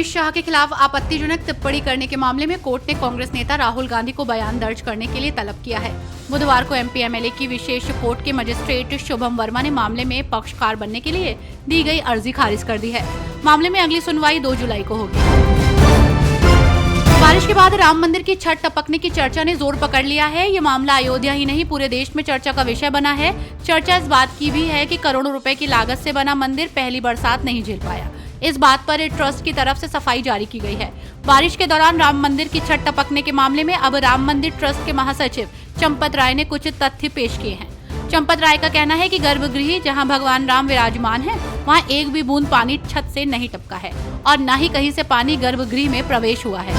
अमित शाह के खिलाफ आपत्तिजनक टिप्पणी करने के मामले में कोर्ट ने कांग्रेस नेता राहुल गांधी को बयान दर्ज करने के लिए तलब किया है। बुधवार को एमपी एमएलए की विशेष कोर्ट के मजिस्ट्रेट शुभम वर्मा ने मामले में पक्षकार बनने के लिए दी गई अर्जी खारिज कर दी है। मामले में अगली सुनवाई 2 जुलाई को होगी। बारिश के बाद राम मंदिर की छत टपकने की चर्चा ने जोर पकड़ लिया है। ये मामला अयोध्या ही नहीं पूरे देश में चर्चा का विषय बना है। चर्चा इस बात की भी है कि करोड़ों रुपए की लागत से बना मंदिर पहली बरसात नहीं झेल पाया। इस बात पर ट्रस्ट की तरफ से सफाई जारी की गई है। बारिश के दौरान राम मंदिर की छत टपकने के मामले में अब राम मंदिर ट्रस्ट के महासचिव चंपत राय ने कुछ तथ्य पेश किए हैं। चंपत राय का कहना है कि गर्भगृह जहां भगवान राम विराजमान है, वहां एक भी बूंद पानी छत से नहीं टपका है और न ही कहीं से पानी गर्भगृह में प्रवेश हुआ है।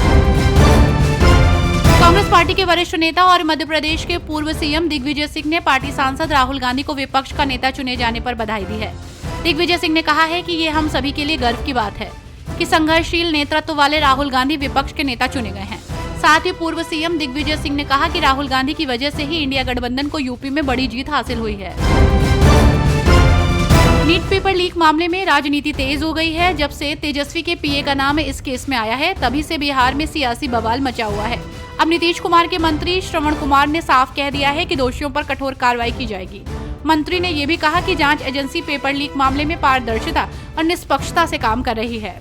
कांग्रेस पार्टी के वरिष्ठ नेता और मध्य प्रदेश के पूर्व सीएम दिग्विजय सिंह ने पार्टी सांसद राहुल गांधी को विपक्ष का नेता चुने जाने पर बधाई दी है। दिग्विजय सिंह ने कहा है कि ये हम सभी के लिए गर्व की बात है कि संघर्षशील नेतृत्व वाले राहुल गांधी विपक्ष के नेता चुने गए हैं। साथ ही पूर्व सीएम दिग्विजय सिंह ने कहा कि राहुल गांधी की वजह से ही इंडिया गठबंधन को यूपी में बड़ी जीत हासिल हुई है। नीट पेपर लीक मामले में राजनीति तेज हो गई है। जब से तेजस्वी के पीए का नाम इस केस में आया है, तभी से बिहार में सियासी बवाल मचा हुआ है। अब नीतीश कुमार के मंत्री श्रवण कुमार ने साफ कह दिया है कि दोषियों पर कठोर कार्रवाई की जाएगी। मंत्री ने यह भी कहा कि जांच एजेंसी पेपर लीक मामले में पारदर्शिता और निष्पक्षता से काम कर रही है।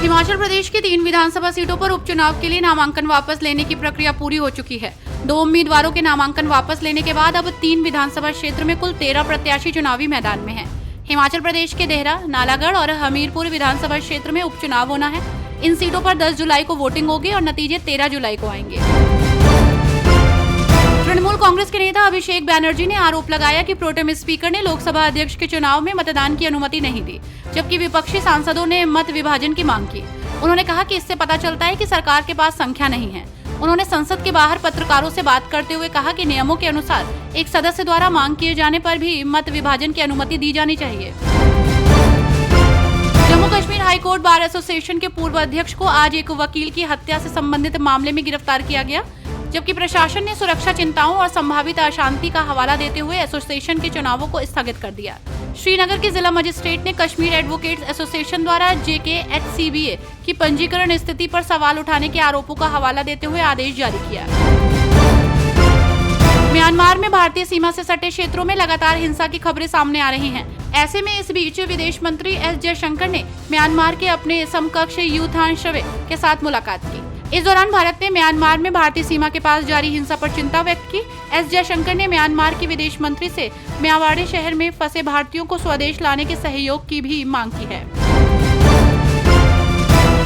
हिमाचल प्रदेश की 3 विधानसभा सीटों पर उपचुनाव के लिए नामांकन वापस लेने की प्रक्रिया पूरी हो चुकी है। 2 उम्मीदवारों के नामांकन वापस लेने के बाद अब 3 विधानसभा क्षेत्र में कुल 13 प्रत्याशी चुनावी मैदान में हैं। हिमाचल प्रदेश के देहरा, नालागढ़ और हमीरपुर विधानसभा क्षेत्र में उपचुनाव होना है। इन सीटों पर 10 जुलाई को वोटिंग होगी और नतीजे 13 जुलाई को आएंगे। तृणमूल कांग्रेस के नेता अभिषेक बैनर्जी ने आरोप लगाया कि प्रोटेम स्पीकर ने लोकसभा अध्यक्ष के चुनाव में मतदान की अनुमति नहीं दी, जबकि विपक्षी सांसदों ने मत विभाजन की मांग की। उन्होंने कहा कि इससे पता चलता है कि सरकार के पास संख्या नहीं है। उन्होंने संसद के बाहर पत्रकारों से बात करते हुए कहा कि नियमों के अनुसार एक सदस्य द्वारा मांग किए जाने पर भी मत विभाजन की अनुमति दी जानी चाहिए। Jammu Kashmir high court bar association के पूर्व अध्यक्ष को आज एक वकील की हत्या से संबंधित मामले में गिरफ्तार किया गया, जबकि प्रशासन ने सुरक्षा चिंताओं और संभावित अशांति का हवाला देते हुए एसोसिएशन के चुनावों को स्थगित कर दिया। श्रीनगर के जिला मजिस्ट्रेट ने कश्मीर एडवोकेट्स एसोसिएशन द्वारा JKHCBA की पंजीकरण स्थिति पर सवाल उठाने के आरोपों का हवाला देते हुए आदेश जारी किया। म्यांमार में भारतीय सीमा से सटे क्षेत्रों में लगातार हिंसा की खबरें सामने आ रही हैं। ऐसे में इस बीच विदेश मंत्री एस जयशंकर ने म्यांमार के अपने समकक्ष यू थान शवे के साथ मुलाकात की। इस दौरान भारत ने म्यांमार में भारतीय सीमा के पास जारी हिंसा पर चिंता व्यक्त की। एस जयशंकर ने म्यांमार के विदेश मंत्री से म्यावाड़ी शहर में फंसे भारतीयों को स्वदेश लाने के सहयोग की भी मांग की है।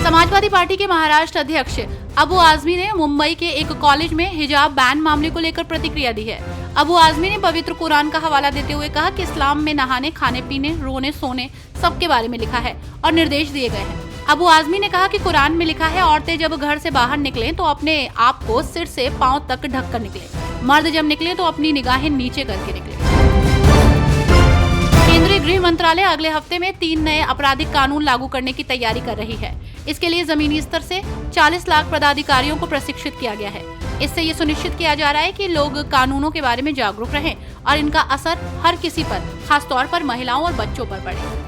समाजवादी पार्टी के महाराष्ट्र अध्यक्ष अबू आजमी ने मुंबई के एक कॉलेज में हिजाब बैन मामले को लेकर प्रतिक्रिया दी है। अबू आजमी ने पवित्र कुरान का हवाला देते हुए कहा कि इस्लाम में नहाने, खाने पीने, रोने, सोने सबके बारे में लिखा है और निर्देश दिए गए हैं। अबू आजमी ने कहा कि कुरान में लिखा है औरतें जब घर से बाहर निकलें तो अपने आप को सिर से पांव तक ढक कर निकलें। मर्द जब निकले तो अपनी निगाहें नीचे करके निकलें। केंद्रीय गृह मंत्रालय अगले हफ्ते में 3 नए आपराधिक कानून लागू करने की तैयारी कर रही है। इसके लिए जमीनी स्तर से 40 लाख पदाधिकारियों को प्रशिक्षित किया गया है। इससे ये सुनिश्चित किया जा रहा है कि लोग कानूनों के बारे में जागरूक रहें और इनका असर हर किसी पर, खासतौर पर महिलाओं और बच्चों पर पड़े।